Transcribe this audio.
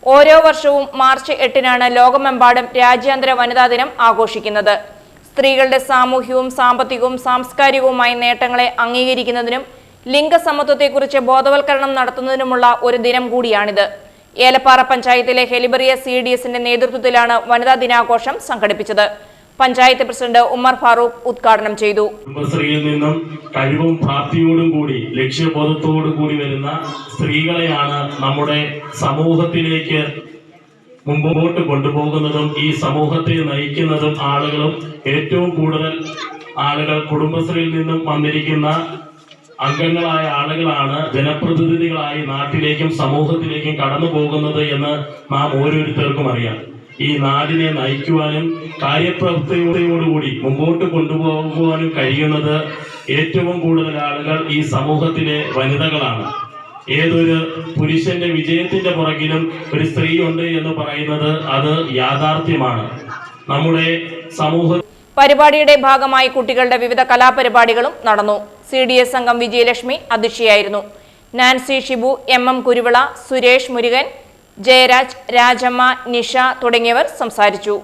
ഓരോ വർഷവും മാർച്ച് 8-നാണ് ലോകമെമ്പാടും രാജ്യാന്തര വനിതാ ദിനം ആഘോഷിക്കുന്നത്. സ്ത്രീകളുടെ സാമൂഹികവും സാമ്പത്തികവും സാംസ്കാരികവുമായ നേട്ടങ്ങളെ അംഗീകരിക്കുന്നതിനും ലിംഗസമത്വത്തെക്കുറിച്ച് ബോധവൽക്കരണം നടത്തുന്നതിനുമുള്ള ഒരു ദിനം കൂടിയാണിത്. ഏലപ്പാറ പഞ്ചായത്തിലെ ഹെലിബറിയ CDSന്റെ നേതൃത്വത്തിലാണ് വനിതാ ദിനാഘോഷം സംഘടിപ്പിച്ചത്. പഞ്ചായത്ത് പ്രസിഡന്റ് ഉമ്മർ ഫാറൂഖ് ഉദ്ഘാടനം ചെയ്തു. കുടുംബശ്രീയിൽ നിന്നും കഴിവും പ്രാപ്തിയോടും കൂടി ലക്ഷ്യബോധത്തോടു കൂടി വരുന്ന സ്ത്രീകളെയാണ് നമ്മുടെ സമൂഹത്തിലേക്ക് മുമ്പോട്ട് കൊണ്ടുപോകുന്നതും ഈ സമൂഹത്തെ നയിക്കുന്നതും ആളുകളും ഏറ്റവും കൂടുതൽ ആളുകൾ കുടുംബശ്രീയിൽ നിന്നും വന്നിരിക്കുന്ന അംഗങ്ങളായ ആളുകളാണ് ജനപ്രതിനിധികളായി നാട്ടിലേക്കും സമൂഹത്തിലേക്കും കടന്നു പോകുന്നത് എന്ന് നാം ഓരോരുത്തർക്കും അറിയാം. ഈ നാടിനെ നയിക്കുവാനും കാര്യപ്രവൃത്തിയോടുകൂടി മുമ്പോട്ട് കൊണ്ടുപോകുവാനും കഴിയുന്നത് ഏറ്റവും കൂടുതൽ ആളുകൾ ഈ സമൂഹത്തിലെ വനിതകളാണ്. ഏതൊരു പുരുഷന്റെ വിജയത്തിന്റെ പുറകിലും ഒരു സ്ത്രീ ഉണ്ട് എന്ന് പറയുന്നത് അത് യാഥാർത്ഥ്യമാണ്. നമ്മുടെ സമൂഹ പരിപാടിയുടെ ഭാഗമായി കുട്ടികളുടെ വിവിധ കലാപരിപാടികളും നടന്നു. CDS അംഗം വിജയലക്ഷ്മി അധ്യക്ഷയായിരുന്നു. നാൻസി ഷിബു, MM കുരുവിള, സുരേഷ് മുരുകൻ, ജയരാജ്, രാജമ്മ, നിഷ തുടങ്ങിയവർ സംസാരിച്ചു.